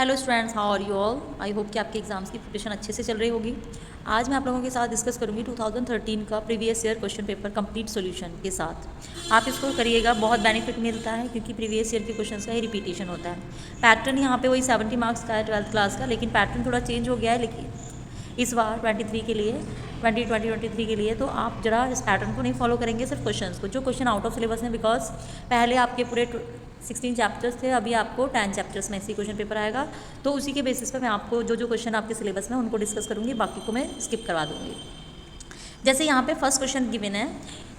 Hello students, how are you all. I hope कि आपके exams की प्रिपरेशन अच्छे से चल रही होगी। आज मैं आप लोगों के साथ डिस्कस करूंगी 2013 का previous year question paper complete solution के साथ। आप इसको करिएगा, बहुत बेनिफिट मिलता है क्योंकि प्रीवियस ईयर के क्वेश्चंस का ही रिपीटेशन होता है। पैटर्न यहाँ पे वही 70 मार्क्स का है 12th क्लास का, लेकिन पैटर्न थोड़ा चेंज हो गया है लेकिन इस बार 23 के लिए 2023 के लिए। तो आप जरा इस पैटर्न को नहीं फॉलो करेंगे, सिर्फ क्वेश्चंस को, जो क्वेश्चन आउट ऑफ सिलेबस हैं, बिकॉज पहले आपके पूरे 16 चैप्टर्स थे, अभी आपको 10 चैप्टर्स में ऐसी क्वेश्चन पेपर आएगा। तो उसी के बेसिस पर मैं आपको जो जो क्वेश्चन आपके सिलेबस में उनको डिस्कस करूँगी, बाकी को मैं स्किप करवा दूँगी। जैसे यहाँ पे फर्स्ट क्वेश्चन गिवन है,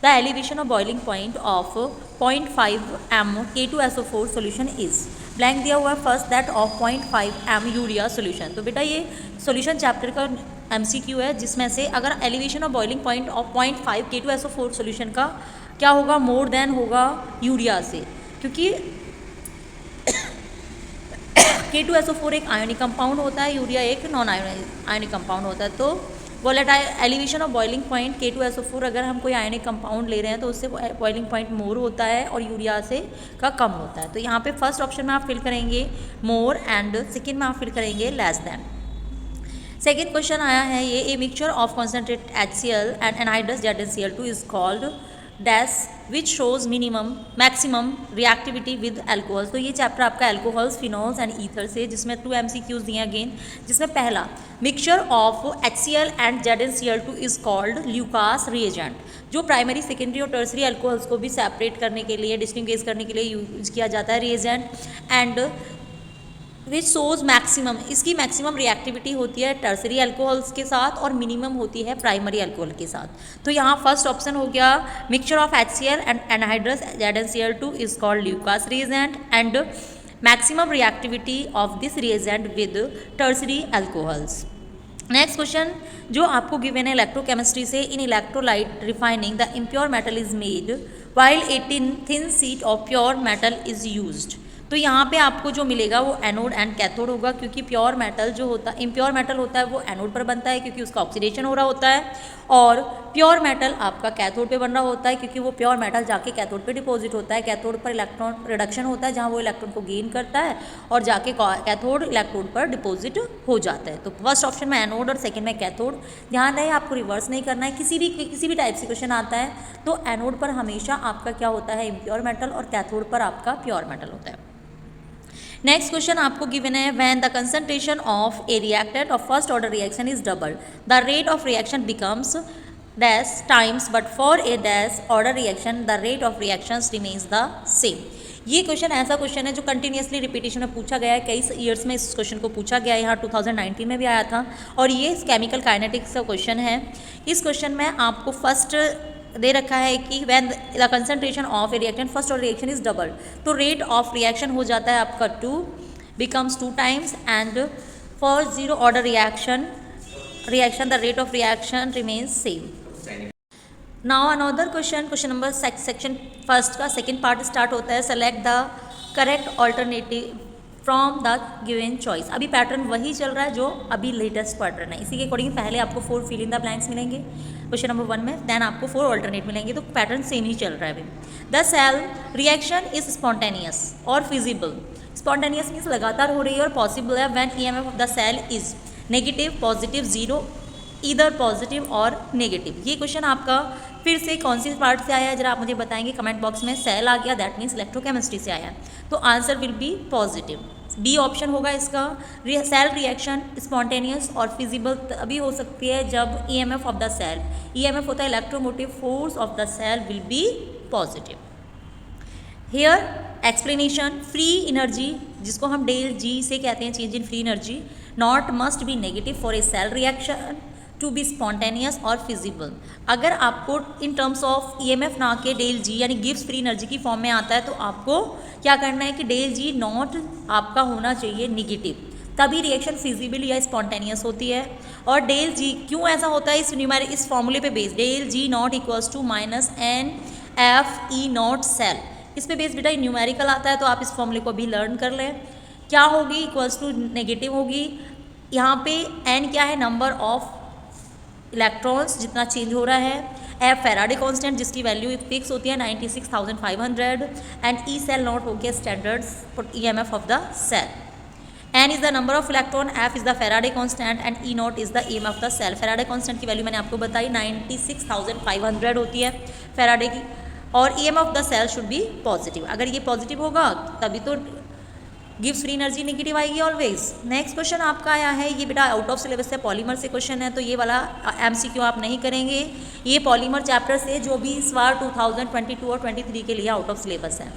the elevation of boiling point of 0.5 m K2SO4 solution is blank दिया हुआ है first that of 0.5 m urea solution. तो बेटा ये सोल्यूशन चैप्टर का MCQ है, जिसमें से अगर elevation of boiling point of 0.5 K2SO4 solution का क्या होगा, मोर देन होगा यूरिया से, क्योंकि K2SO4 एक आयोनिक कंपाउंड होता है, यूरिया एक नॉन आयोनिक कंपाउंड होता है। तो elevation of boiling point K2SO4 अगर हम कोई आयोनिक कंपाउंड ले रहे हैं तो उससे बॉइलिंग पॉइंट मोर होता है और यूरिया से का कम होता है। तो यहाँ पे फर्स्ट ऑप्शन में आप फिल करेंगे मोर एंड सेकेंड में आप फिल करेंगे लेस देन। सेकेंड क्वेश्चन आया है ये, a mixture of concentrate HCl and anhydrous ZnCl2 is called dash which shows maximum reactivity with alcohols. तो ये चैप्टर आपका एल्कोहल्स, फिनॉल्स एंड ईथर से, जिसमें 2 MCQs दिए अगेन, जिसमें पहला mixture of HCl and ZnCl2 is called Lucas reagent, जो primary, secondary और टर्सरी एल्कोहल्स को भी सेपरेट करने के लिए, डिस्टिंग्विश करने के लिए यूज किया जाता है reagent. And which shows maximum, इसकी मैक्सिमम रिएक्टिविटी होती है टर्सरी एल्कोहल्स के साथ और मिनिमम होती है प्राइमरी एल्कोहल के साथ। तो यहाँ फर्स्ट ऑप्शन हो गया mixture of HCl and anhydrous ZnCl2 is called Lucas reagent and maximum reactivity of this reagent with tertiary alcohols. Next question जो आपको गिवन है इलेक्ट्रोकेमिस्ट्री से, in electrolyte refining the impure metal is made while a thin sheet of pure metal is used. तो यहाँ पे आपको जो मिलेगा वो एनोड एंड कैथोड होगा, क्योंकि प्योर मेटल जो होता है, इम्प्योर मेटल होता है, वो एनोड पर बनता है क्योंकि उसका ऑक्सीडेशन हो रहा होता है, और प्योर मेटल आपका कैथोड पे बन रहा होता है क्योंकि वो प्योर मेटल जाके कैथोड पे डिपॉजिट होता है। कैथोड पर इलेक्ट्रॉन रिडक्शन होता है, जहाँ वो इलेक्ट्रॉन को गेन करता है और जाके कैथोड इलेक्ट्रोड पर डिपॉजिट हो जाता है। तो फर्स्ट ऑप्शन में एनोड और सेकेंड में कैथोड। ध्यान रहे आपको रिवर्स नहीं करना है, किसी भी टाइप से क्वेश्चन आता है तो एनोड पर हमेशा आपका क्या होता है, इम्प्योर मेटल, और कैथोड पर आपका प्योर मेटल होता है। नेक्स्ट क्वेश्चन आपको गिवन है, when the concentration of A reactant of first order reaction is double the rate of reaction becomes dash times, but for a dash order reaction the rate of reactions remains the same. ये question ऐसा question है जो continuously repetition में पूछा गया है, कई years में इस क्वेश्चन को पूछा गया है, यहाँ 2019 में भी आया था, और ये केमिकल काइनेटिक्स का क्वेश्चन है। इस क्वेश्चन में आपको फर्स्ट दे रखा है कि when the concentration of A reactant first order reaction is double, तो रेट ऑफ रिएक्शन हो जाता है आपका 2 becomes 2 times, and for zero order reaction the rate of reaction remains same. Now another question number section first का second part start होता है, select the correct alternative from the given choice. अभी pattern वही चल रहा है जो अभी लेटेस्ट पैटर्न है, इसी के अकॉर्डिंग पहले आपको 4 फिल इन द ब्लैंक्स मिलेंगे क्वेश्चन नंबर 1 में, देन आपको 4 ऑल्टरनेट मिलेंगे, तो पैटर्न सेम ही चल रहा है अभी। The cell reaction is spontaneous और फिजिबल। स्पॉन्टेनियस मीन्स लगातार हो रही है, और पॉसिबल है when EMF of the cell is negative, positive, zero, इधर पॉजिटिव और नेगेटिव। ये क्वेश्चन आपका फिर से कौन सी पार्ट से आया है जरा आप मुझे बताएंगे कमेंट बॉक्स में। सेल आ गया, दैट मीन्स इलेक्ट्रोकेमिस्ट्री से आया है, तो answer will be positive, B option होगा इसका। सेल रिएक्शन स्पॉन्टेनियस और फिजिबल तभी हो सकती है जब EMF of the cell, EMF होता है electromotive force of the cell, will be positive. Here explanation, free energy जिसको हम डेल जी से कहते हैं, change in free energy, not must be negative for a cell reaction to be spontaneous और feasible. अगर आपको इन टर्म्स ऑफ EMF ना के डेल जी यानी गिब्स फ्री एनर्जी की फॉर्म में आता है, तो आपको क्या करना है कि डेल जी नॉट आपका होना चाहिए नेगेटिव, तभी रिएक्शन फिजिबल या स्पॉन्टेनियस होती है। और डेल जी क्यों ऐसा होता है, इस फॉर्मूले पे base, del G not equals to -NFE not cell, इस पे बेस बेटा न्यूमेरिकल आता है, तो आप इस फॉर्मूले को भी लर्न कर लें। क्या होगी, इक्वल्स टू नेगेटिव होगी। यहाँ पे n क्या है, नंबर ऑफ इलेक्ट्रॉन्स जितना चेंज हो रहा है, F फैराडे कांस्टेंट जिसकी वैल्यू फिक्स होती है 96,500, एंड E सेल नॉट हो गया standard EMF of the cell. N is the number of electron, F is the Faraday constant and E naught is the EM of the cell. Faraday constant की value मैंने आपको बताई 96,500 होती है Faraday की, और EM of the cell should be positive. अगर ये पॉजिटिव होगा तभी तो गिव्स फ्री एनर्जी, नेगेटिव आएगी ऑलवेज. नेक्स्ट क्वेश्चन आपका आया है, ये बेटा आउट ऑफ सिलेबस से पॉलीमर से क्वेश्चन है, तो ये वाला MCQ आप नहीं करेंगे. ये पॉलीमर चैप्टर से जो भी इस बार 2022 और 23 के लिए आउट ऑफ सिलेबस है,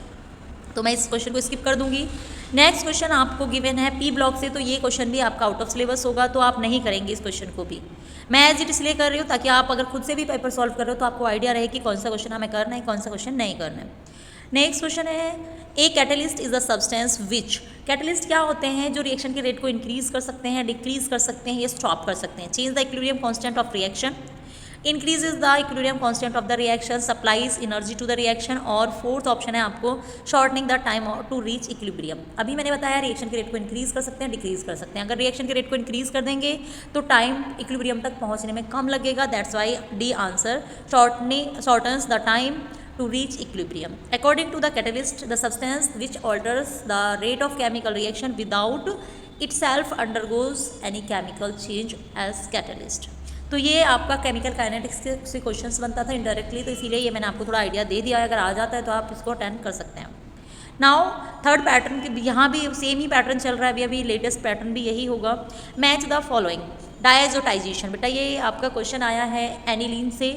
तो मैं इस क्वेश्चन को स्किप कर दूंगी. नेक्स्ट क्वेश्चन आपको गिवन है P ब्लॉक से, तो ये क्वेश्चन भी आपका आउट ऑफ सिलेबस होगा, तो आप नहीं करेंगे इस क्वेश्चन को भी. मैं एज इट इसलिए कर रही हूँ ताकि आप अगर खुद से भी पेपर सॉल्व कर रहे हो तो आपको आइडिया रहे कि कौन सा क्वेश्चन हमें करना है, कौन सा क्वेश्चन नहीं करना है. नेक्स्ट क्वेश्चन है, a catalyst is the substance which. Catalyst क्या होते हैं? जो रिएक्शन के रेट को इंक्रीज कर सकते हैं, डिक्रीज कर सकते हैं, ये स्टॉप कर सकते हैं. Change the equilibrium constant of reaction, increases the equilibrium constant of the reaction, supplies energy to the reaction, और फोर्थ ऑप्शन है आपको shortening the time to reach equilibrium. अभी मैंने बताया रिएक्शन के रेट को इंक्रीज कर सकते हैं, डिक्रीज कर सकते हैं. अगर रिएक्शन के रेट को इंक्रीज कर देंगे तो टाइम इक्विलिब्रियम तक पहुंचने में कम लगेगा. That's why the answer, shortens the time to reach equilibrium. According to the catalyst, the substance which alters the rate of chemical reaction without itself undergoes any chemical change as catalyst. तो ये आपका chemical kinetics से questions बनता था indirectly, तो इसीलिए ये मैंने आपको थोड़ा आइडिया दे दिया है. अगर आ जाता है तो आप इसको अटेंड कर सकते हैं. नाउ थर्ड पैटर्न के यहाँ भी सेम ही पैटर्न चल रहा है, अभी लेटेस्ट पैटर्न भी यही होगा. Match the following. डायजोटाइजेशन, बेटा ये आपका क्वेश्चन आया है एनिलीन से,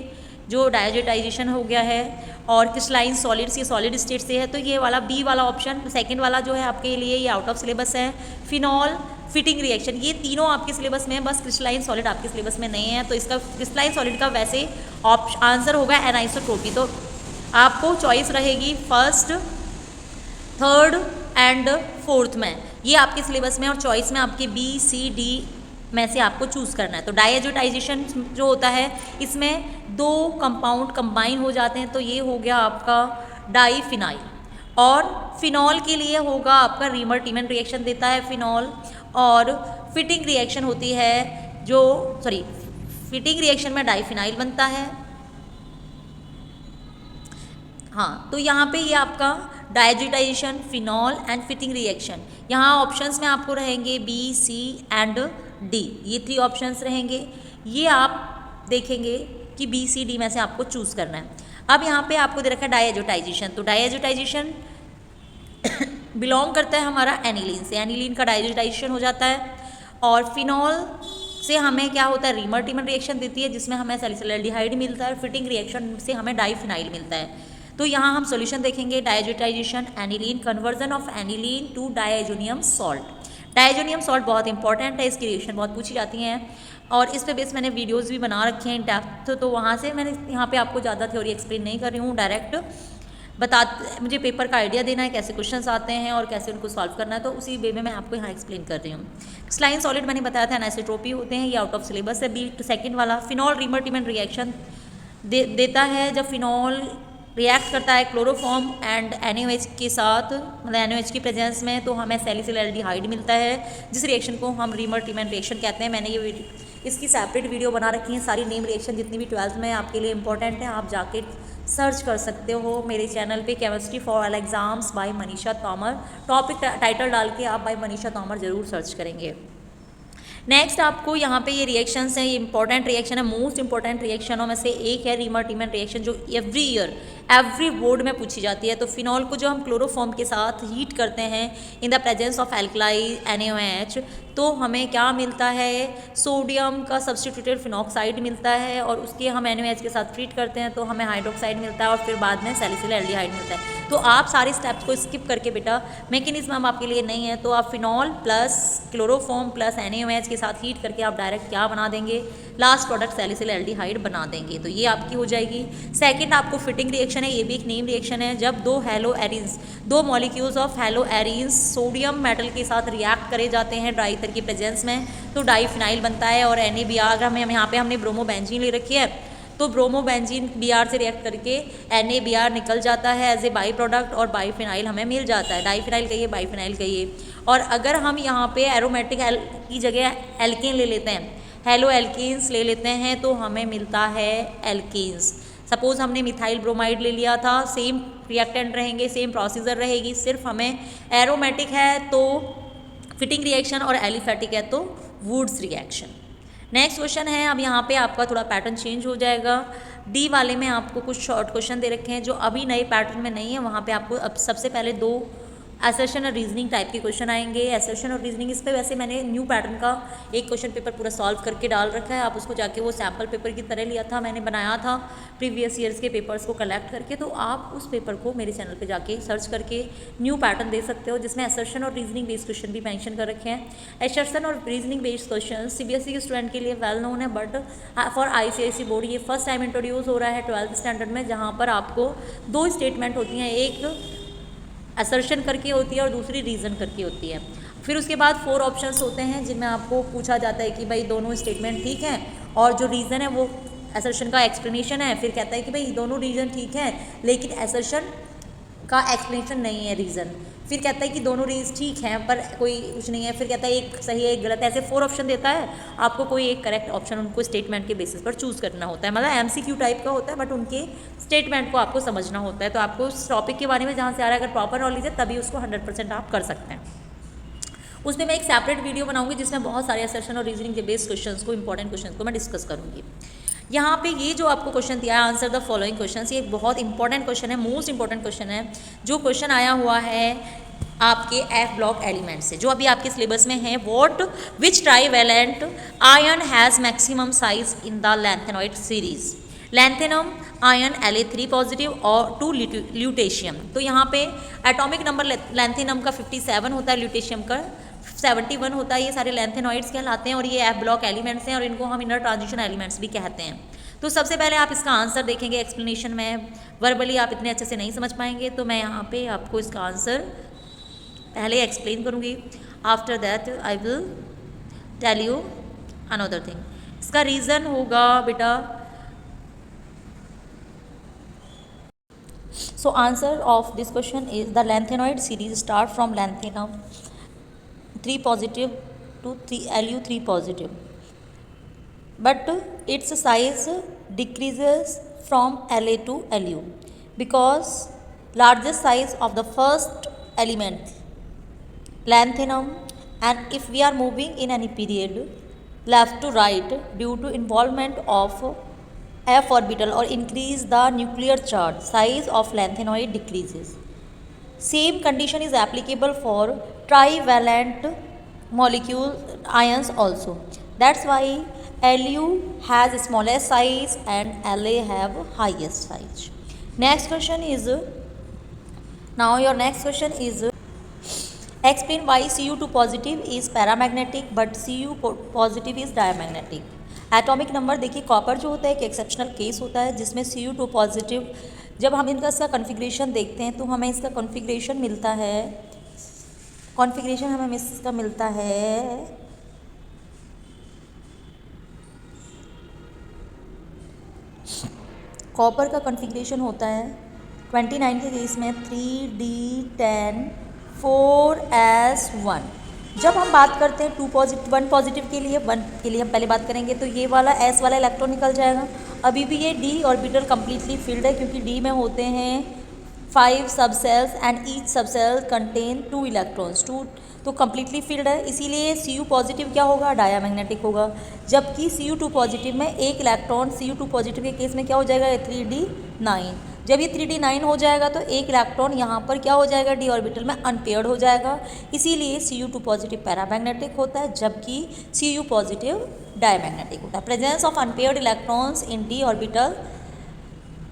जो डायजोटाइजेशन हो गया है, और क्रिस्टलाइन सॉलिड्स, ये सॉलिड स्टेट से है, तो ये वाला बी वाला ऑप्शन, सेकंड वाला जो है आपके लिए ये आउट ऑफ सिलेबस है. फिनॉल फिटिंग रिएक्शन, ये तीनों आपके सिलेबस में है, बस क्रिस्टलाइन सॉलिड आपके सिलेबस में नहीं है, तो इसका क्रिस्टलाइन सॉलिड का वैसे आंसर होगा एनाइसोट्रोपी. तो आपको चॉइस रहेगी फर्स्ट, थर्ड एंड फोर्थ में, ये आपके सिलेबस में, और चॉइस में आपके B-C-D में से आपको चूज़ करना है. तो डायजोटाइजेशन जो होता है इसमें दो कंपाउंड कंबाइन हो जाते हैं, तो ये हो गया आपका डाईफिनाइल, और फिनॉल के लिए होगा आपका रीमर टीमन रिएक्शन देता है फिनॉल, और फिटिंग रिएक्शन होती है जो फिटिंग रिएक्शन में डाईफिनाइल बनता है. हाँ, तो यहाँ पे ये आपका डायजोटाइजेशन, फिनॉल एंड फिटिंग रिएक्शन, यहाँ ऑप्शंस में आपको रहेंगे B-C एंड D, ये 3 ऑप्शंस रहेंगे. ये आप देखेंगे कि B-C-D में से आपको चूज़ करना है. अब यहाँ पे आपको दे रखा है डायजोटाइजेशन, तो डायजोटाइजेशन बिलोंग करता है हमारा एनिलीन से, एनिलीन का डायजोटाइजेशन हो जाता है, और फिनॉल से हमें क्या होता है, रीमर टीमन रिएक्शन देती है जिसमें हमें सैलिसिलैल्डिहाइड मिलता है, फिटिंग रिएक्शन से हमें डाईफिनाइल मिलता है. तो यहाँ हम सॉल्यूशन देखेंगे, diazotization aniline, conversion of aniline to diazonium salt. Diazonium salt बहुत इंपॉर्टेंट है, इसकी रिएक्शन बहुत पूछी जाती हैं, और इस पे बेस मैंने वीडियोस भी बना रखे हैं इन डेप्थ, तो वहाँ से मैंने यहाँ पे आपको ज़्यादा थ्योरी एक्सप्लेन नहीं कर रही हूँ, डायरेक्ट मुझे पेपर का आइडिया देना है कैसे क्वेश्चंस आते हैं और कैसे उनको सॉल्व करना है, तो उसी वे में मैं आपको यहाँ एक्सप्लेन कर रही हूँ. स्लाइन सॉलिड मैंने बताया था एनाइसोट्रोपी होते हैं, ये आउट ऑफ सिलेबस है. बी सेकेंड वाला फिनॉल रीमर टीमन रिएक्शन देता है जब फिनॉल रिएक्ट करता है क्लोरोफॉर्म एंड NaOH के साथ, मतलब NaOH की प्रेजेंस में, तो हमें सैलिसिलैल्डिहाइड मिलता है, जिस रिएक्शन को हम रीमर टीमन रिएक्शन कहते हैं. मैंने ये इसकी सेपरेट वीडियो बना रखी है, सारी नेम रिएक्शन जितनी भी 12th में आपके लिए इंपॉर्टेंट है, आप जाके सर्च कर सकते हो मेरे चैनल पे, chemistry for all exams by Manisha Tomar. Topic title डाल के आप बाय मनीषा तोमर ज़रूर सर्च करेंगे. नेक्स्ट आपको यहाँ पे ये रिएक्शंस हैं, ये इंपॉर्टेंट रिएक्शन है, मोस्ट इंपॉर्टेंट रिएक्शनों में से एक है रीमर टीमन रिएक्शन, जो एवरी बोर्ड में पूछी जाती है. तो फिनॉल को जो हम क्लोरोफॉर्म के साथ हीट करते हैं in the presence of alkali NaOH, तो हमें क्या मिलता है, सोडियम का सब्सटीट्यूटेड फिनॉक्साइड मिलता है, और उसके हम NaOH के साथ ट्रीट करते हैं तो हमें हाइड्रोक्साइड मिलता है, और फिर बाद में सैलिसिलैल्डिहाइड मिलता है. तो आप सारे स्टेप्स को स्किप करके बेटा, मैकेनिज्म आपके लिए नहीं है, तो आप phenol plus chloroform plus NaOH के साथ हीट करके आप डायरेक्ट क्या बना देंगे, लास्ट प्रोडक्ट सैलिसिलैल्डिहाइड बना देंगे. तो ये आपकी हो जाएगी. सेकंड आपको फिटिंग रिएक्शन है, ये भी एक नेम रिएक्शन है, जब दो molecules of hello arenes sodium metal के साथ रिएक्ट करे जाते हैं ड्राई ईथर की प्रेजेंस में, तो डाईफिनाइल बनता है. और NaBr, अगर हम यहाँ पे हमने ब्रोमोबेंजीन ले रखी है, तो ब्रोमोबेंजीन Br से रिएक्ट करके NaBr निकल जाता है एज ए बाई प्रोडक्ट, और बाईफिनाइल हमें मिल जाता है. डाईफिनाइल कहिए, बाईफिनाइल कहिए. और अगर हम यहाँ पे एरोमेटिक की जगह एल्केन ले लेते हैं, हेलो एल्कीन्स ले लेते हैं, तो हमें मिलता है एल्कीन्स. सपोज हमने मिथाइल ब्रोमाइड ले लिया था, सेम रिएक्टेंट रहेंगे, सेम प्रोसीजर रहेगी, सिर्फ हमें एरोमेटिक है तो फिटिंग रिएक्शन और एलिफैटिक है तो वुड्स रिएक्शन। नेक्स्ट क्वेश्चन है, अब यहाँ पे आपका थोड़ा पैटर्न चेंज हो जाएगा। डी वाले में आपको कुछ शॉर्ट क्वेश्चन दे रखे हैं जो अभी नए पैटर्न में नहीं है, वहाँ पे आपको अब सबसे पहले 2 असर्शन और रीजनिंग टाइप के क्वेश्चन आएंगे। असर्शन और रीजनिंग, इस पे वैसे मैंने न्यू पैटर्न का एक क्वेश्चन पेपर पूरा सॉल्व करके डाल रखा है, आप उसको जाके वो सैम्पल पेपर की तरह लिया था, मैंने बनाया था प्रीवियस ईयर्स के पेपर्स को कलेक्ट करके, तो आप उस पेपर को मेरे चैनल पे जाके सर्च करके न्यू पैटर्न दे सकते हो, जिसमें असर्शन और रीजनिंग बेस्ड क्वेश्चन भी मेंशन कर रखे हैं। असर्शन और रीजनिंग बेस्ड क्वेश्चन सीबीएसई के स्टूडेंट के लिए वेल नोन है, बट फॉर आईसीआईसी बोर्ड ये फर्स्ट टाइम इंट्रोड्यूस हो रहा है 12th स्टैंडर्ड में, जहाँ पर आपको 2 स्टेटमेंट होती हैं, एक असर्शन करके होती है और दूसरी रीज़न करके होती है। फिर उसके बाद 4 ऑप्शंस होते हैं जिनमें आपको पूछा जाता है कि भाई दोनों स्टेटमेंट ठीक हैं, और जो रीज़न है वो असर्शन का एक्सप्लेनेशन है, फिर कहता है कि भाई दोनों रीज़न ठीक हैं लेकिन असर्शन का एक्सप्लेनेशन नहीं है रीज़न, फिर कहता है कि दोनों रीज़न ठीक हैं पर कोई कुछ नहीं है, फिर कहता है एक सही है एक गलत है, ऐसे 4 ऑप्शन देता है, आपको कोई एक करेक्ट ऑप्शन उनको स्टेटमेंट के बेसिस पर चूज़ करना होता है, मतलब एमसीक्यू टाइप का होता है, बट उनके स्टेटमेंट को आपको समझना होता है। तो आपको उस टॉपिक के बारे में जहाँ से आ रहा है अगर प्रॉपर नॉलेज है तभी उसको 100% आप कर सकते हैं। उसमें मैं एक सेपरेट वीडियो बनाऊंगी जिसमें बहुत सारे असर्शन और रीजनिंग के बेस्ड क्वेश्चंस को, इंपॉर्टेंट क्वेश्चंस को मैं डिस्कस करूंगी। यहाँ पे ये जो आपको क्वेश्चन दिया है, आंसर द फॉलोइंग क्वेश्चंस, ये एक बहुत इंपॉर्टेंट क्वेश्चन है, मोस्ट इंपॉर्टेंट क्वेश्चन है, जो क्वेश्चन आया हुआ है आपके एफ ब्लॉक एलिमेंट से, जो अभी आपके सिलेबस में है। What which trivalent ion has maximum size in the lanthanoid series? Lanthanum ion La3 positive और 2 ल्यूटेशियम। तो यहाँ पे एटॉमिक नंबर लैंथेनम का 57 होता है, ल्यूटेशियम का 71 होता है, ये सारे लैंथेनॉइड्स कहलाते हैं और ये एफ ब्लॉक एलिमेंट्स हैं और इनको हम इनर ट्रांजिशन एलिमेंट्स भी कहते हैं। तो सबसे पहले आप इसका आंसर देखेंगे, एक्सप्लेनेशन में वर्बली आप इतने अच्छे से नहीं समझ पाएंगे, तो मैं यहाँ पे आपको इसका आंसर पहले एक्सप्लेन करूँगी, after that I will tell you another thing. इसका रीज़न होगा बेटा, so answer of this question is the lanthanoid series start from lanthanum 3 positive to Lu3 positive, but its size decreases from La to Lu because largest size of the first element lanthanum, and if we are moving in any period left to right due to involvement of f orbital or increase the nuclear charge, size of lanthanoid decreases. Same condition is applicable for trivalent molecule ions also. That's why Lu has smallest size and La have highest size. Next question is, now your next question is, explain why Cu2 positive is paramagnetic but Cu positive is diamagnetic. Atomic number देखिए, copper जो होता है एक exceptional case होता है जिसमें Cu2 positive, जब हम इनका इसका कॉन्फ़िगरेशन देखते हैं तो हमें इसका कॉन्फ़िगरेशन मिलता है, हमें इसका मिलता है कॉपर का कॉन्फ़िगरेशन होता है 29 के केस में 3D10 4S1। जब हम बात करते हैं 2 पॉजिटिव 1 पॉजिटिव के लिए, 1 के लिए हम पहले बात करेंगे तो ये वाला S वाला इलेक्ट्रॉन निकल जाएगा। अभी भी ये D ऑर्बिटल कम्प्लीटली फिल्ड है क्योंकि D में होते हैं 5 सब सेल्स एंड ईच सब सेल कंटेन 2 इलेक्ट्रॉन्स, 2 तो कम्प्लीटली फिल्ड है, इसीलिए Cu पॉजिटिव क्या होगा, डायामैग्नेटिक होगा। जबकि Cu2 पॉजिटिव में एक इलेक्ट्रॉन, Cu2 पॉजिटिव के केस में क्या हो जाएगा, 3D9। जब ये 3D9 हो जाएगा तो एक इलेक्ट्रॉन यहाँ पर क्या हो जाएगा, d ऑर्बिटल में अनपेयर्ड हो जाएगा, इसीलिए Cu2 पॉजिटिव पैरामैग्नेटिक होता है जबकि Cu पॉजिटिव डायमैग्नेटिक होता है। Presence of unpaired electrons in d orbital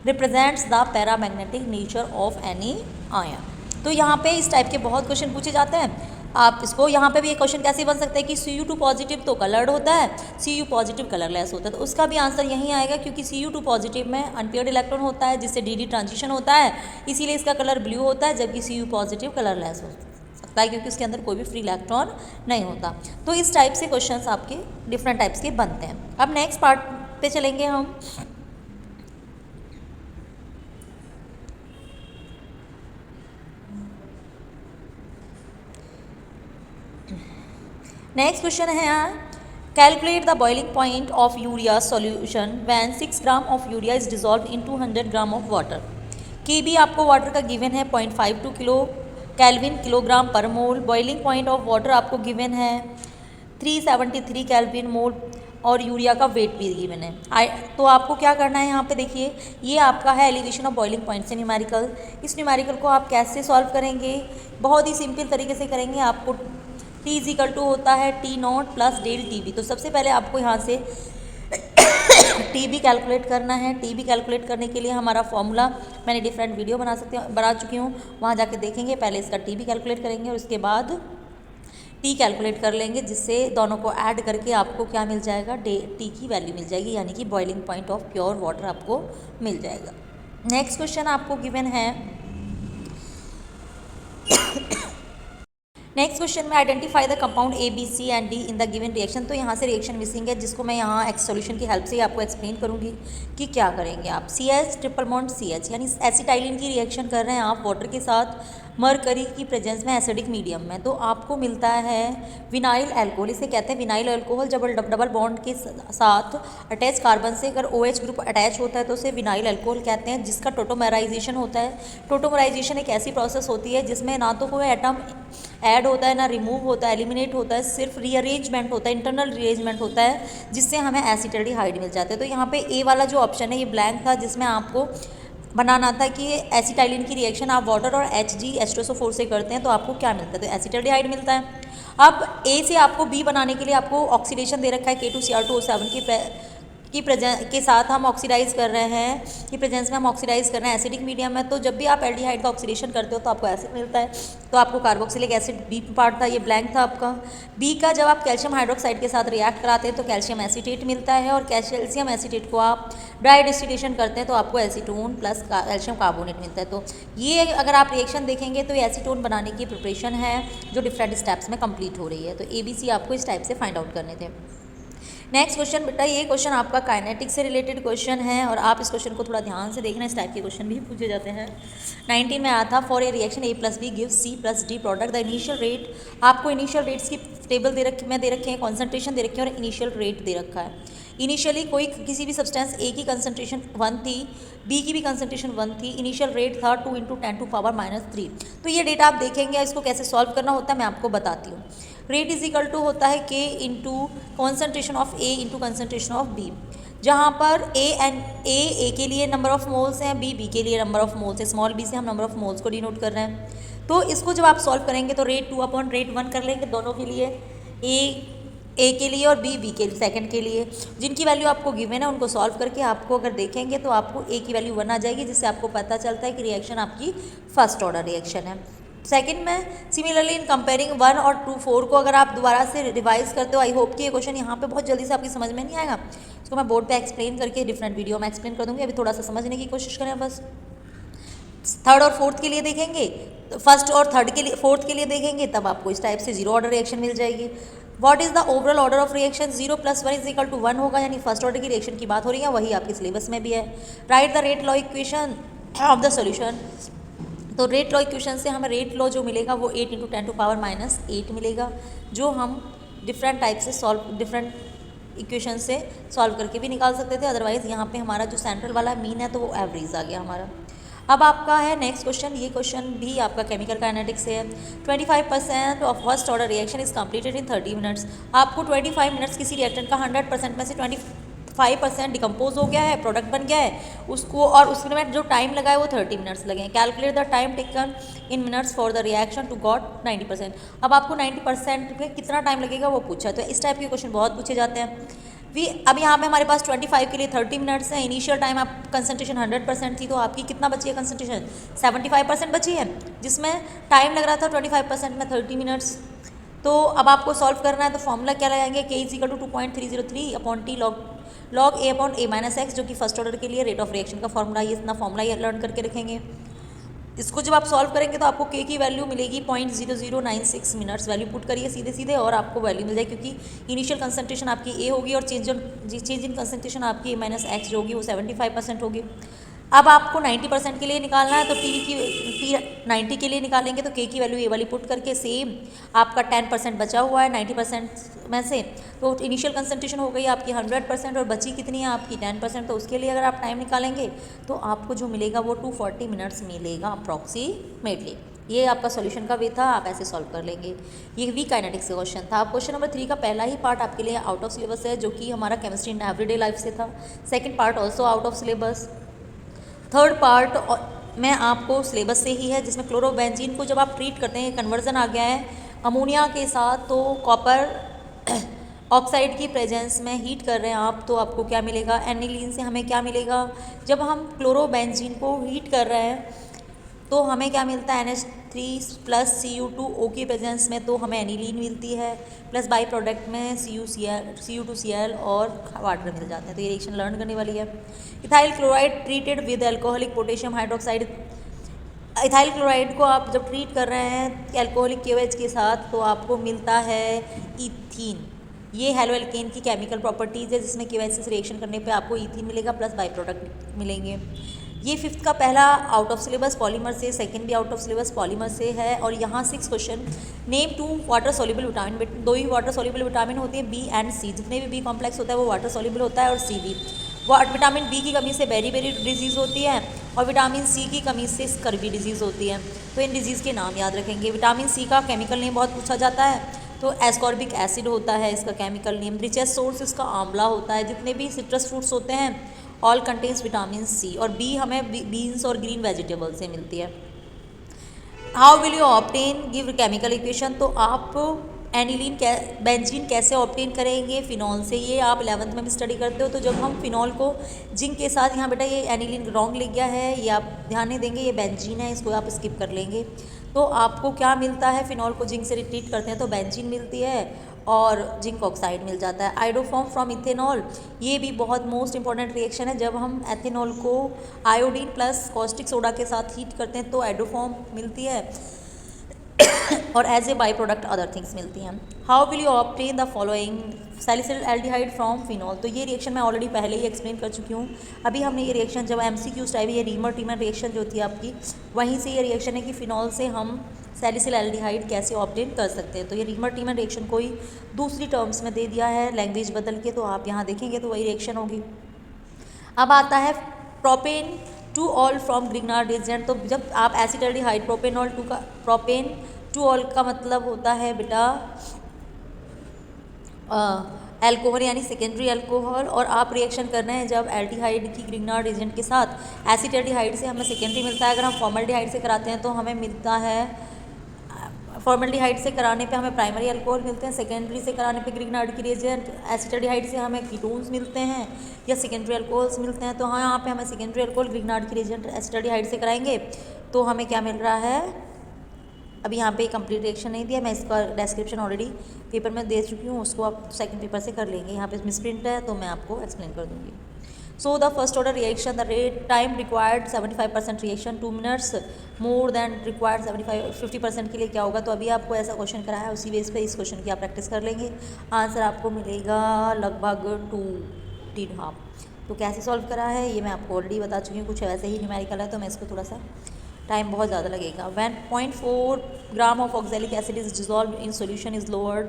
represents the paramagnetic nature of any ion. तो यहाँ पे इस टाइप के बहुत क्वेश्चन पूछे जाते हैं। आप इसको यहाँ पे भी एक क्वेश्चन कैसे बन सकता है कि Cu2 पॉजिटिव तो कलर्ड होता है, Cu पॉजिटिव कलरलेस होता है, तो उसका भी आंसर यहीं आएगा क्योंकि Cu2 पॉजिटिव में अनपेयर्ड इलेक्ट्रॉन होता है जिससे डी ट्रांजिशन होता है, इसीलिए इसका कलर ब्लू होता है, जबकि Cu पॉजिटिव कलरलेस हो सकता है क्योंकि उसके अंदर कोई भी फ्री इलेक्ट्रॉन नहीं होता। तो इस टाइप से क्वेश्चन आपके डिफरेंट टाइप्स के बनते हैं। अब नेक्स्ट पार्ट पे चलेंगे हम। नेक्स्ट क्वेश्चन है, calculate the boiling point of urea solution when 6 gram of urea is dissolve in 200 gram of water. के भी आपको वाटर का गिवन है 0.52 किलो केल्विन किलोग्राम पर मोल। बॉइलिंग पॉइंट ऑफ वाटर आपको गिवन है 373 केल्विन मोल, और यूरिया का वेट भी गिवन है। तो आपको क्या करना है यहाँ पे देखिए, ये आपका है एलिवेशन ऑफ बॉइलिंग पॉइंट से न्यूमेरिकल। इस न्यूमेरिकल को आप कैसे सॉल्व करेंगे, बहुत ही सिंपल तरीके से करेंगे। आपको T = होता है T0 + ΔTB। तो सबसे पहले आपको यहाँ से TB कैलकुलेट करना है। TB कैलकुलेट करने के लिए हमारा फॉर्मूला मैंने डिफरेंट वीडियो बना चुकी हूँ, वहाँ जाके देखेंगे। पहले इसका TB कैलकुलेट करेंगे और उसके बाद T कैलकुलेट कर लेंगे, जिससे दोनों को ऐड करके आपको क्या मिल जाएगा, T की वैल्यू मिल जाएगी, यानी कि boiling point of pure water आपको मिल जाएगा। नेक्स्ट क्वेश्चन आपको गिवन है, नेक्स्ट क्वेश्चन में identify the compound A, B, C and D in the given reaction. तो यहाँ से रिएक्शन मिसिंग है, जिसको मैं यहाँ सॉल्यूशन की हेल्प से ही आपको एक्सप्लेन करूँगी कि क्या करेंगे आप। CH ट्रिपल बॉन्ड CH, यानी एसिटाइलिन की रिएक्शन कर रहे हैं आप वाटर के साथ मरकरी की प्रेजेंस में एसिडिक मीडियम में, तो आपको मिलता है विनाइल अल्कोहल। इसे कहते हैं विनाइल अल्कोहल। जब डबल बॉन्ड के साथ अटैच कार्बन से अगर OH ग्रुप अटैच होता है तो उसे विनाइल अल्कोहल कहते हैं, जिसका टोटोमराइजेशन होता है। टोटोमराइजेशन एक ऐसी प्रोसेस होती है जिसमें ना तो कोई एटम ऐड होता है, ना रिमूव होता है, एलिमिनेट होता है, सिर्फ रीअरेंजमेंट होता है, इंटरनल रीअरेंजमेंट होता है, जिससे हमें एसिटाल्डिहाइड मिल जाता है। तो यहाँ पे ए वाला जो ऑप्शन है ये ब्लैंक था, जिसमें आपको बनाना था कि एसिटाइलिन की रिएक्शन आप वाटर और Hg से करते हैं तो आपको क्या मिलता है, तो एसिटाल्डिहाइड मिलता है। अब ए से आपको बी बनाने के लिए आपको ऑक्सीडेशन दे रखा है K2Cr2O7 के साथ हम ऑक्सीडाइज कर रहे हैं, कि प्रेजेंस में हम ऑक्सीडाइज कर रहे हैं एसिडिक मीडियम में। तो जब भी आप एल्डिहाइड का ऑक्सीडेशन करते हो तो आपको एसिड मिलता है, तो आपको कार्बोक्सिलिक एसिड बी पार्ट था, ये ब्लैंक था आपका। बी का जब आप कैल्शियम हाइड्रोक्साइड के साथ रिएक्ट कराते हैं तो कैल्शियम एसीटेट मिलता है, और कैल्शियम एसीटेट को आप ड्राई डिस्टिलेशन करते हैं तो आपको एसीटोन प्लस कैल्शियम कार्बोनेट मिलता है। तो ये अगर आप रिएक्शन देखेंगे तो ये एसीटोन बनाने की प्रिपरेशन है जो डिफरेंट स्टेप्स में कंप्लीट हो रही है। तो ABC आपको इस टाइप से फाइंड आउट करने थे। नेक्स्ट क्वेश्चन बेटा, ये क्वेश्चन आपका काइनेटिक्स से रिलेटेड क्वेश्चन है, और आप इस क्वेश्चन को थोड़ा ध्यान से देखना, इस टाइप के क्वेश्चन भी पूछे जाते हैं। 19 में आया था, for a reaction A + B gives C + D product, the initial rate. आपको इनिशियल रेट्स की टेबल दे रखे हैं, कॉन्सेंट्रेशन दे रखी है और इनिशियल रेट दे रखा है। इनिशियली किसी भी सब्सटेंस A की कंसंट्रेशन 1 थी, B की भी कंसंट्रेशन 1 थी, इनिशियल रेट था 2 × 10⁻³ तो ये डेटा आप देखेंगे, इसको कैसे सॉल्व करना होता है मैं आपको बताती हूँ। रेट = होता है K × concentration of A × concentration of B, जहाँ पर A के लिए नंबर ऑफ मोल्स हैं, B के लिए नंबर ऑफ मोल्स है। स्मॉल b से हम नंबर ऑफ मोल्स को डिनोट कर रहे हैं। तो इसको जब आप सॉल्व करेंगे तो रेट 2/रेट 1 कर लेंगे दोनों के लिए, A के लिए और B के सेकंड के लिए। जिनकी वैल्यू आपको गिवन है उनको सॉल्व करके आपको अगर देखेंगे तो आपको A की वैल्यू 1 आ जाएगी, जिससे आपको पता चलता है कि रिएक्शन आपकी फर्स्ट ऑर्डर रिएक्शन है। सेकंड में सिमिलरली इन कंपेयरिंग 1 और 2 4 को अगर आप दोबारा से रिवाइज करते हो, आई होप कि ये क्वेश्चन यहाँ पे बहुत जल्दी से आपकी समझ में नहीं आएगा, इसको मैं बोर्ड पे एक्सप्लेन करके डिफरेंट वीडियो में एक्सप्लेन कर दूँगी। अभी थोड़ा सा समझने की कोशिश करें बस। थर्ड और फोर्थ के लिए देखेंगे, फर्स्ट और फोर्थ के लिए देखेंगे, तब आपको इस टाइप से 0 ऑर्डर रिएक्शन मिल जाएगी। What is the overall order of reaction, 0 + 1 = 1 होगा, यानी फर्स्ट ऑर्डर की रिएक्शन की बात हो रही है, वही आपके सिलेबस में भी है। Right the rate law equation of the solution. तो रेट लॉ इक्वेशन से हमें रेट लॉ जो मिलेगा वो 8 × 10⁻⁸ मिलेगा, जो हम डिफरेंट टाइप से डिफरेंट इक्वेशन से सॉल्व करके भी निकाल सकते थे। अदरवाइज यहाँ पे हमारा जो सेंट्रल वाला मीन है तो वो एवरेज आ गया हमारा। अब आपका है नेक्स्ट क्वेश्चन, ये क्वेश्चन भी आपका केमिकल काइनेटिक्स से है। 25% of first order reaction is completed in 30 minutes. आपको 25 मिनट्स किसी रिएक्टेंट का 100% में से 25% डिकम्पोज हो गया है, प्रोडक्ट बन गया है उसको, और उसमें जो टाइम लगा है वो 30 मिनट्स लगे हैं। Calculate the time taken in minutes for the reaction to got 90%। अब आपको 90% में कितना टाइम लगेगा वो पूछा है, तो इस टाइप के क्वेश्चन बहुत पूछे जाते हैं। अब यहाँ पे हमारे पास 25 के लिए 30 मिनट्स हैं। इनिशियल टाइम आप कंसंट्रेशन 100% थी, तो आपकी कितना बची है कंसंट्रेशन, 75% बची है, जिसमें टाइम लग रहा था 25% में 30 मिनट्स। तो अब आपको सॉल्व करना है, तो फॉर्मूला क्या लगाएंगे, K = 2.303/T log A/(x), जो कि फर्स्ट ऑर्डर के लिए रेट ऑफ रिएक्शन का फॉर्मूला, ये इतना फॉर्मूला ये लर्न करके रखेंगे। इसको जब आप सॉल्व करेंगे तो आपको K की वैल्यू मिलेगी 0.0096 मिनट्स। वैल्यू पुट करिए सीधे सीधे और आपको वैल्यू मिल जाएगी, क्योंकि इनिशियल कंसंट्रेशन आपकी A होगी और चेंज इन कंसंट्रेशन आपकी A-x जो होगी वो 75% होगी। अब आपको 90% के लिए निकालना है, तो T 90 के लिए निकालेंगे तो K की वैल्यू ये वाली पुट करके सेम आपका 10% बचा हुआ है 90% में से, तो इनिशियल कंसंट्रेशन हो गई आपकी 100% और बची कितनी है आपकी 10%। तो उसके लिए अगर आप टाइम निकालेंगे तो आपको जो मिलेगा वो 240 मिनट्स मिलेगा अप्रॉक्सीमेटली। ये आपका सॉल्यूशन का वे था, आप ऐसे सॉल्व कर लेंगे। ये वीक काइनेटिक्स का क्वेश्चन था। अब क्वेश्चन नंबर 3 का पहला ही पार्ट आपके लिए आउट ऑफ सिलेबस है, जो कि हमारा केमिस्ट्री इन एवरीडे लाइफ से था। Second part also out of syllabus. Third part में आपको सिलेबस से ही है, जिसमें क्लोरोबेंजीन को जब आप ट्रीट करते हैं, कन्वर्जन आ गया है अमोनिया के साथ, तो कॉपर ऑक्साइड की प्रेजेंस में हीट कर रहे हैं आप, तो आपको क्या मिलेगा, एनिलीन से हमें क्या मिलेगा। जब हम क्लोरोबेंजीन को हीट कर रहे हैं तो हमें क्या मिलता है, NH3 प्लस Cu2O की प्रेजेंस में, तो हमें एनिलीन मिलती है, प्लस बाई प्रोडक्ट में Cu2Cl और वाटर मिल जाते हैं। तो ये रिएक्शन लर्न करने वाली है। Ethyl chloride treated with alcoholic potassium hydroxide. Ethyl chloride को आप जब ट्रीट कर रहे हैं एल्कोहलिक KOH के साथ, तो आपको मिलता है इथीन। ये हेलो एल्केन की केमिकल प्रॉपर्टीज़ है, जिसमें KOH से रिएक्शन करने पे आपको इथीन मिलेगा प्लस बाई प्रोडक्ट मिलेंगे। ये फिफ्थ का पहला आउट ऑफ सिलेबस पॉलीमर से, सेकंड भी आउट ऑफ सिलेबस पॉलीमर से है। और यहाँ 6 question, name 2 water soluble vitamin. 2 ही वाटर सॉल्युबल विटामिन होते हैं, B एंड C। जितने भी B कॉम्प्लेक्स होता है वो वाटर सॉल्युबल होता है, और C भी। विटामिन B की कमी से बेरी डिजीज़ होती है, और विटामिन C की कमी से स्कर्वी डिजीज़ होती है। तो इन डिजीज़ के नाम याद रखेंगे। विटामिन C का केमिकल नेम बहुत पूछा जाता है, तो एस्कॉर्बिक एसिड होता है इसका केमिकल नेम। रिचेस्ट सोर्स इसका आंवला होता है। जितने भी सिट्रस फ्रूट्स होते हैं ऑल कंटेन्स विटामिन C। और B हमें बीन्स और ग्रीन वेजिटेबल से मिलती है। How will you obtain give chemical equation. तो आप एनिलीन बेंजीन कैसे ऑब्टेन करेंगे, फिनॉल से। ये आप 11th में भी स्टडी करते हो। तो जब हम फिनॉल को जिंक के साथ, यहाँ बेटा ये एनिलीन रॉन्ग लिख गया है, ये आप ध्यान नहीं देंगे, ये बेंजीन है, इसको आप स्किप कर लेंगे। तो आपको क्या मिलता है, फिनॉल को जिंक से ट्रीट करते हैं तो बेंजीन मिलती है और जिंक ऑक्साइड मिल जाता है। आयोडोफॉर्म फ्रॉम इथेनॉल, ये भी बहुत मोस्ट इंपॉर्टेंट रिएक्शन है। जब हम एथेनॉल को आयोडीन प्लस कॉस्टिक सोडा के साथ हीट करते हैं तो आयोडोफॉर्म मिलती है, और as a by product other things मिलती हैं। How will you obtain the following salicyl aldehyde from phenol. तो ये रिएक्शन मैं ऑलरेडी पहले ही एक्सप्लेन कर चुकी हूँ। अभी हमने ये रिएक्शन जब MCQ टाइप, ये रीमर टीमर रिएक्शन जो थी आपकी, वहीं से ये रिएक्शन है कि फिनॉल से हम सैलिसिल एल्डिहाइड कैसे ऑब्टेन कर सकते हैं। तो ये रीमर टीमर रिएक्शन कोई दूसरी टर्म्स में दे दिया है लैंग्वेज बदल के, तो आप यहाँ देखेंगे तो वही रिएक्शन होगी। अब आता है propane two all from Grignard reagent. तो जब आप एसिटाल्डिहाइड प्रोपेनॉल टू का, प्रोपेन टू ऑल का मतलब होता है बेटा एल्कोहल, यानी सेकेंडरी अल्कोहल। और आप रिएक्शन कर रहे हैं जब एल्डिहाइड की ग्रिग्नार्ड एजेंट के साथ एसिटाल्डिहाइड से हमें सेकेंडरी मिलता है। अगर हम फॉर्मल्डिहाइड से कराते हैं तो हमें मिलता है, फॉर्मल्डिहाइड से कराने पे हमें प्राइमरी अल्कोहल मिलते हैं, सेकेंडरी से कराने पे ग्रिग्नार्ड की रिएजेंट, एसिटाल्डिहाइड से हमें कीटोन्स मिलते हैं या सेकेंडरी अल्कोहल्स मिलते हैं। तो हाँ, यहाँ पे हमें सेकेंडरी अल्कोहल ग्रिग्नार्ड की रिएजेंट एसिटाल्डिहाइड से कराएंगे तो हमें क्या मिल रहा है। अभी यहाँ पे कंप्लीट रिएक्शन नहीं दिया, मैं इसका डिस्क्रिप्शन ऑलरेडी पेपर में दे चुकी हूँ, उसको आप सेकंड पेपर से कर लेंगे। यहाँ पे मिसप्रिंट है तो मैं आपको एक्सप्लेन कर दूँगी। So the first order reaction, the rate time required 75% reaction, 2 minutes more than required 50% के लिए क्या होगा। तो अभी आपको ऐसा क्वेश्चन करा है, उसी बेस पे इस क्वेश्चन की आप प्रैक्टिस कर लेंगे। आंसर आपको मिलेगा लगभग 2.5। तो कैसे सॉल्व करा है ये मैं आपको ऑलरेडी बता चुकी हूँ, कुछ वैसे ही न्यूमेरिकल है, तो मैं इसको थोड़ा सा टाइम बहुत ज़्यादा लगेगा। When 0.4 gram of oxalic acid is dissolve in solution is lowered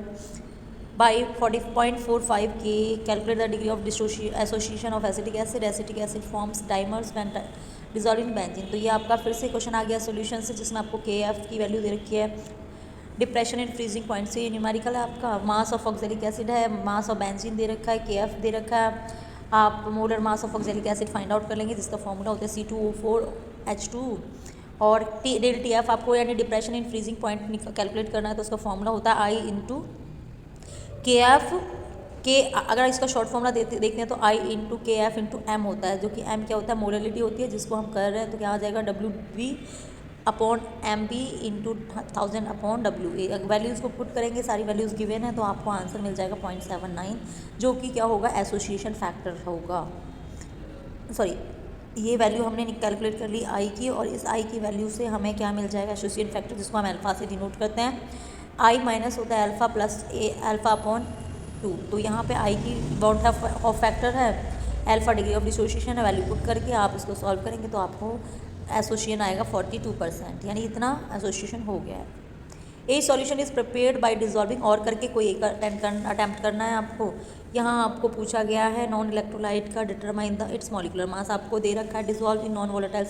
by 40.45 K, calculate the degree of association of acetic acid forms dimers when dissolve in benzene. तो ये आपका फिर से क्वेश्चन आ गया सोल्यूशन से, जिसमें आपको KF की वैल्यू दे रखी है, डिप्रेशन इन फ्रीजिंग पॉइंट से, ये न्यूमेरिकल है आपका। मास ऑफ ऑक्सैलिक एसिड है, मास ऑफ बेंजीन दे रखा है, KF दे रखा है। आप molar mass of oxalic acid find out कर लेंगे, जिसका फॉर्मूला होता है C2O4H2, और ΔTF आपको यानी depression in freezing point calculate करना है, तो उसका फॉर्मूला होता है I इंटू KF के। अगर इसका शॉर्ट फॉर्मूला देखते हैं तो I into KF into M होता है, जो कि M क्या होता है, मोलरिटी होती है, जिसको हम कर रहे हैं तो क्या आ जाएगा WB upon MB into 1000 upon WA। Values को पुट करेंगे, सारी वैल्यूज़ गिवन है, तो आपको आंसर मिल जाएगा 0.79, जो कि क्या होगा, एसोसिएशन फैक्टर होगा। सॉरी, ये वैल्यू हमने कैलकुलेट कर ली I की, और इस I की वैल्यू से हमें क्या मिल जाएगा, एसोसिएशन फैक्टर, जिसको हम अल्फ़ा से डिनोट करते हैं। I माइनस होता है अल्फ़ा प्लस अल्फ़ा अपॉन 2। तो यहाँ पे I की बाउंड ऑफ फैक्टर है, अल्फ़ा डिग्री ऑफ डिसोसिएशन है, वैल्यू पुट करके आप इसको सॉल्व करेंगे तो आपको एसोसिएशन आएगा 42%, यानी इतना एसोसिएशन हो गया है। ए solution is prepared by dissolving, और करके कोई एक अटैम्प्ट करना है आपको। यहाँ आपको पूछा गया है नॉन इलेक्ट्रोलाइट का determine the it's molecular mass, आपको दे रखा है dissolve in non volatile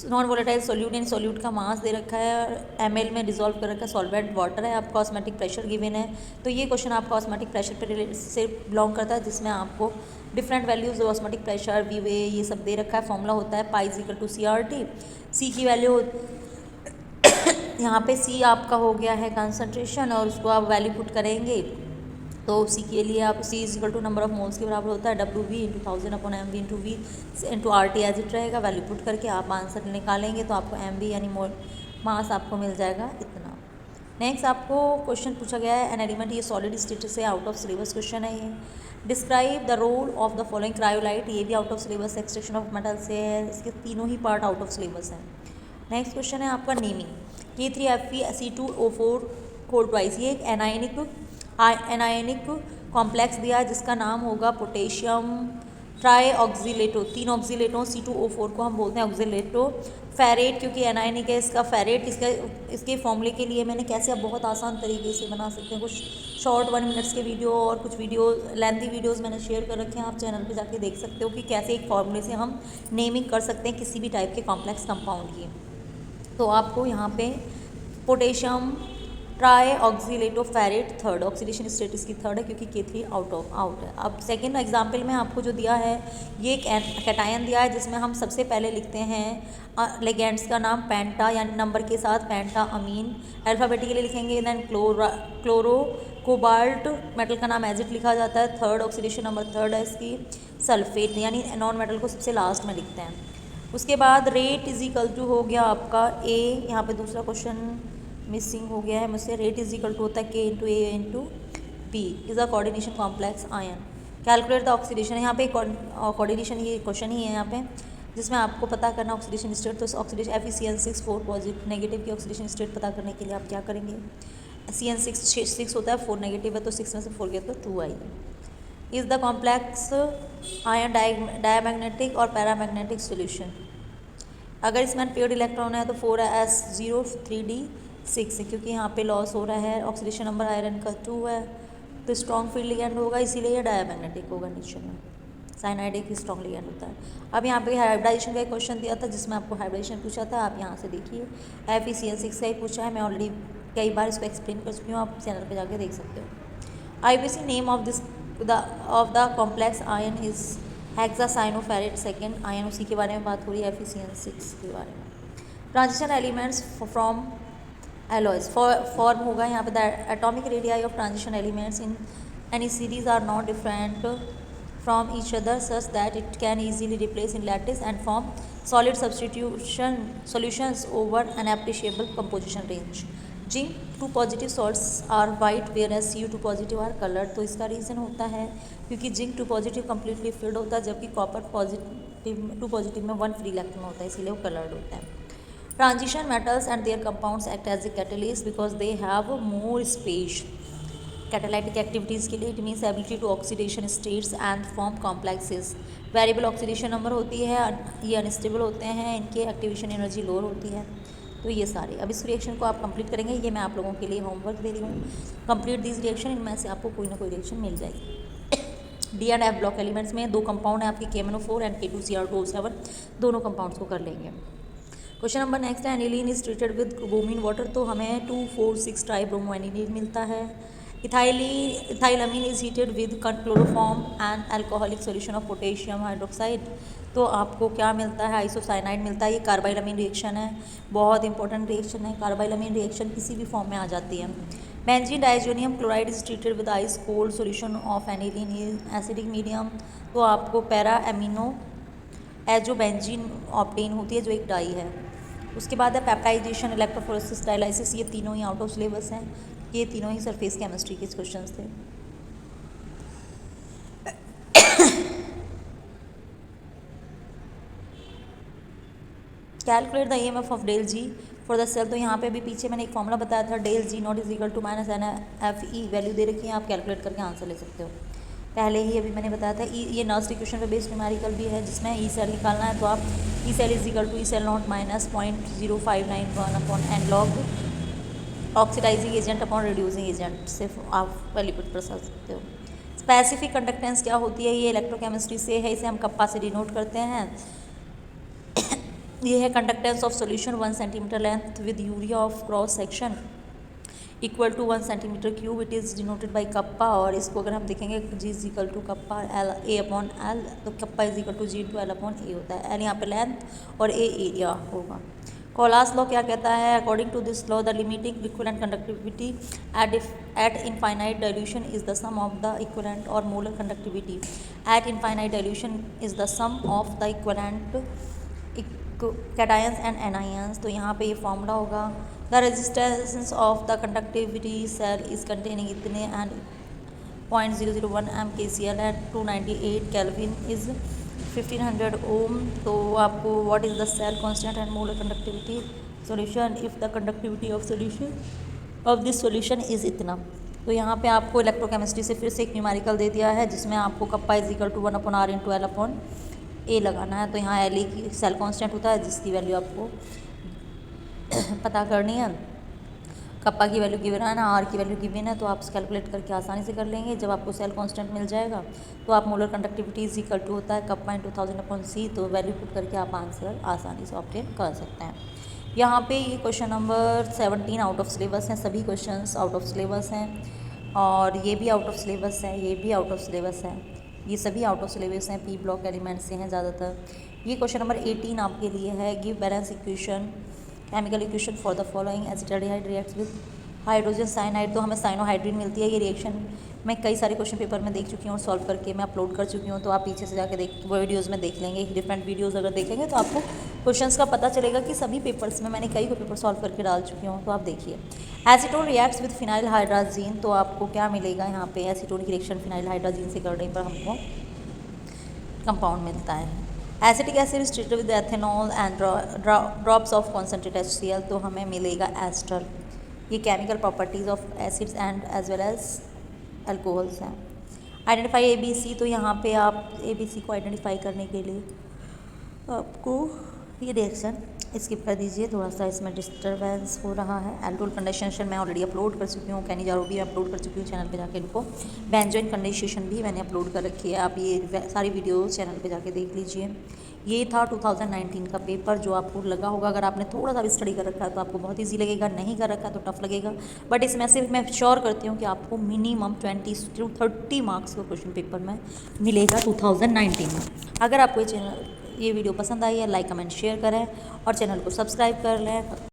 non volatile solute यानी सोल्यूट का मास दे रखा है और ml में डिजोल्व कर रखा है, सॉल्वेंट वाटर है, आपका ऑस्मेटिक प्रेशर गिवन है। तो ये क्वेश्चन आपका ऑस्मेटिक प्रेशर पर से बिलोंग करता है, जिसमें आपको डिफरेंट वैल्यूज ऑस्मेटिक प्रेशर वीवे ये सब दे रखा है। फॉर्मूला होता है पाई इक्वल टू CRT। सी की वैल्यू यहाँ पे सी आपका हो गया है कंसंट्रेशन और उसको आप वैल्यू पुट करेंगे तो सी के लिए आप C is equal to number of moles के बराबर होता है WV into 1000 upon MV into V into RT as it रहेगा। वैल्यू पुट करके आप आंसर निकालेंगे तो आपको MV यानी मोल मास आपको मिल जाएगा इतना। नेक्स्ट आपको क्वेश्चन पूछा गया है एन एलिमेंट, ये सॉलिड स्टेट से आउट ऑफ सिलेबस क्वेश्चन है ये। Describe the role of the following cryolite, ये भी out of syllabus extraction of metal से है, इसके तीनों ही पार्ट आउट ऑफ सिलेबस है। नेक्स्ट क्वेश्चन है आपका नेमिंग, K3Fe(Ac2O4) होल ट्वाइस, ये एक एनायनिक कॉम्प्लेक्स दिया है जिसका नाम होगा पोटेशियम ट्राई ऑक्सीलेटो। 3 ऑक्सीलेटों C2O4 को हम बोलते हैं ऑक्सीलेटो। फेरेट क्योंकि एनायनिक है इसका फेरेट, इसके फॉर्मूले के लिए मैंने कैसे आप बहुत आसान तरीके से बना सकते हैं, कुछ शॉर्ट 1 मिनट्स के वीडियो और कुछ वीडियो लेंथी वीडियोस मैंने शेयर कर रखे हैं, आप चैनल पे जाके देख सकते हो कि कैसे एक फॉर्मूले से हम नेमिंग कर सकते हैं किसी भी टाइप के कॉम्प्लेक्स कंपाउंड की। तो आपको यहाँ पे potassium tri oxalato ferrate third, oxidation state इसकी थर्ड है क्योंकि K3 आउट है। अब सेकेंड एग्जाम्पल में आपको जो दिया है ये एक कैटायन दिया है जिसमें हम सबसे पहले लिखते हैं लेगेंड्स का नाम पेंटा यानी नंबर के साथ पेंटा अमीन, अल्फ़ाबेटिकली लिखेंगे। देन क्लोरो कोबाल्ट मेटल का नाम एजिड लिखा जाता है, थर्ड ऑक्सीडेशन नंबर थर्ड है इसकी। सल्फेट यानी नॉन मेटल को सबसे लास्ट में लिखते हैं। उसके बाद रेट इज इक्वल टू हो गया आपका ए, यहाँ पे दूसरा क्वेश्चन मिसिंग हो गया है मुझसे। रेट इज इक्वल टू होता है K into A into B is a coordination complex ion. Calculate the oxidation, यहाँ पे कोऑर्डिनेशन ये क्वेश्चन ही है यहाँ पे जिसमें आपको पता करना ऑक्सीडेशन स्टेट। तो ऑक्सीडेशन FeCN6 4 पॉजिटिव नेगेटिव की ऑक्सीडेशन स्टेट पता करने के लिए आप क्या करेंगे, CN6 होता है 4 नेगेटिव है तो 6 में से 4 गया तो 2 आएगी। Is the complex ion diamagnetic और पैरामैग्नेटिक सोल्यूशन। अगर इसमें पेड इलेक्ट्रॉन है तो 4s0 3d6 है क्योंकि यहाँ पे लॉस हो रहा है। ऑक्सीडेशन नंबर आयरन का 2 है तो स्ट्रॉन्ग फील्ड लिगेंड होगा इसीलिए ये डायमैग्नेटिक होगा नेचर में। साइनाइड एक स्ट्रॉन्ग लिगेंड होता है। अब यहाँ पे हाइब्रिडाइजेशन का एक क्वेश्चन दिया था जिसमें आपको हाइब्रिडाइजेशन पूछा था, आप यहाँ से देखिए FeCN6 का ही पूछा है, मैं ऑलरेडी कई बार इसको एक्सप्लेन कर चुकी हूँ, आप चैनल पर जाके देख सकते हो। IUPAC name of the complex ion is hexacyanoferrate second ion, उसी के बारे में बात हो रही है FeCN6 के बारे में। Transition elements from alloys form होगा यहाँ पे the atomic radii of transition elements in any series are not different from each other such that it can easily replace in lattice and form solid substitution solutions over an appreciable composition range. Zinc 2 positive salts are white whereas Cu2 positive are coloured. तो इसका reason होता है क्योंकि zinc 2 positive completely field होता है जबकि copper positive 2 positive में 1 free electron होता है इसीलिए वो कलर्ड होता है। Transition metals and their compounds act as a catalyst because they have more space catalytic activities के लिए। It means ability to oxidation states and form complexes. Variable oxidation number होती है, ये अनस्टेबल होते हैं, इनके एक्टिवेशन एनर्जी लोअर होती है। तो ये सारे अब इस रिएक्शन को आप कंप्लीट करेंगे, ये मैं आप लोगों के लिए होमवर्क दे रही हूँ। कंप्लीट दिस रिएक्शन, इनमें से आपको कोई ना कोई रिएक्शन मिल जाएगी। D and F block elements में 2 कंपाउंड है आपके KMnO4 एंड K2Cr2O7, दोनों कंपाउंड्स को कर लेंगे। क्वेश्चन नंबर नेक्स्ट है aniline is treated with bromine water, तो हमें 2,4,6 ट्राई ब्रोमो एनिलीन मिलता है। Ethylamine is heated with chloroform and alcoholic solution of potassium hydroxide, तो आपको क्या मिलता है, आइसोसाइनाइड मिलता है। ये कार्बाइलामीन रिएक्शन है, बहुत इंपॉर्टेंट रिएक्शन है। कार्बाइलामीन रिएक्शन किसी भी फॉर्म में आ जाती है। Benzene diazonium chloride is treated with ice cold solution of aniline acidic medium, तो आपको para amino azo benzene obtain होती है जो एक डाई है। उसके बाद है पेप्टाइजेशन, इलेक्ट्रोफोरेसिस, डायलाइसिस, ये तीनों ही आउट ऑफ सिलेबस हैं। ये तीनों ही सरफेस केमिस्ट्री के क्वेश्चंस थे। Calculate the EMF of del G for the cell, तो यहाँ पे भी पीछे मैंने एक फॉर्मूला बताया था, del G naught is equal to minus NFE value दे रखी है, आप कैलकुलेट करके आंसर ले सकते हो। पहले ही अभी मैंने बताया था ये नर्स्ट इक्वेशन पे बेस्ड न्यूमेरिकल भी है जिसमें ई सेल निकालना है, तो आप E cell is equal to E cell not minus 0.0591 upon n log oxidizing agent upon reducing agent से आप वैल्यू पुट कर सकते हो। स्पेसिफिक कंडक्टेंस क्या होती है, ये इलेक्ट्रोकेमिस्ट्री से है, इसे हम कप्पा से डिनोट करते हैं। ये है conductance of solution 1 centimetre length with area of cross section equal to 1 centimetre cube, it is denoted by kappa. और इसको अगर हम देखेंगे G is equal to kappa L A upon L, तो kappa is equal to G to L upon A होता है। L यहाँ पे लेंथ और ए एरिया होगा। कोलास लॉ क्या कहता है? According to this law the limiting equivalent conductivity at infinite dilution is the sum of the equivalent और molar conductivity at infinite dilution is the sum of the equivalent cations and anions. तो यहाँ पे ये formula होगा the resistance of the conductivity cell is containing इतने and 0.001 MkCl at 298 kelvin is 1500 ohm. तो आपको what is the cell constant and molar conductivity solution if the conductivity of solution of this solution is इतना। तो यहाँ पे आपको electrochemistry से फिर से एक न्यूमेरिकल दे दिया है जिसमें आपको kappa is equal to 1/r into L upon A लगाना है। तो यहाँ एल ए की सेल कांस्टेंट होता है जिसकी वैल्यू आपको पता करनी है। कप्पा की वैल्यू गिवन है ना, आर की वैल्यू गिवन है, तो आप कैलकुलेट करके आसानी से कर लेंगे। जब आपको सेल कांस्टेंट मिल जाएगा तो आप molar conductivity is equal to होता है कप्पा इंटू 1000 अपॉन सी, तो वैल्यू पुट करके आप आंसर आसानी से ऑब्टेन कर सकते हैं। यहाँ पे ये question number 17 out of syllabus हैं, सभी क्वेश्चंस आउट ऑफ सिलेबस हैं और ये भी आउट ऑफ सिलेबस है, ये भी आउट ऑफ सिलेबस है, ये सभी आउट ऑफ सिलेबस हैं, पी ब्लॉक एलिमेंट से हैं ज़्यादातर। ये क्वेश्चन नंबर 18 आपके लिए है give balance equation chemical equation for the following acetaldehyde reacts with hydrogen cyanide. तो हमें साइनोहाइड्रिन मिलती है। ये रिएक्शन मैं कई सारे क्वेश्चन पेपर में देख चुकी हूँ और सॉल्व करके मैं अपलोड कर चुकी हूँ, तो आप पीछे से जाके वो वीडियोज़ में देख लेंगे। डिफरेंट वीडियोज़ अगर देखेंगे तो आपको क्वेश्चंस का पता चलेगा कि सभी पेपर्स में मैंने कई पेपर सॉल्व करके डाल चुकी हूँ। तो आप देखिए acetone reacts with phenyl hydrazine, तो आपको क्या मिलेगा यहाँ पे एसीटोन की रिएक्शन फिनाइल हाइड्राजीन से करने पर हमको कंपाउंड मिलता है। Acetic acid is treated with ethanol and drops of concentrate HCl, तो हमें मिलेगा एस्टर। ये chemical properties of acids and as well as alcohols हैं। आइडेंटिफाई ABC, तो यहाँ पे आप ABC को आइडेंटिफाई करने के लिए आपको ये रिएक्शन स्किप कर दीजिए, थोड़ा सा इसमें डिस्टर्बेंस हो रहा है। एल्डोल कंडेंसेशन मैं ऑलरेडी अपलोड कर चुकी हूँ, कैनिजारो भी अपलोड कर चुकी हूँ चैनल पे जाके इनको। बेंजोइन कंडेंसेशन भी मैंने अपलोड कर रखी है, आप ये सारी वीडियो चैनल पे जाके देख लीजिए। ये था 2019 का पेपर जो आपको लगा होगा, अगर आपने थोड़ा सा भी स्टडी कर रखा है तो आपको बहुत ईजी लगेगा, नहीं कर रखा है तो टफ लगेगा। बट इसमें सिर्फ मैं श्योर करती हूँ कि आपको मिनिमम 20 to 30 मार्क्स का क्वेश्चन पेपर में मिलेगा 2019 में। अगर आपको ये वीडियो पसंद आई है लाइक कमेंट शेयर करें और चैनल को सब्सक्राइब कर लें।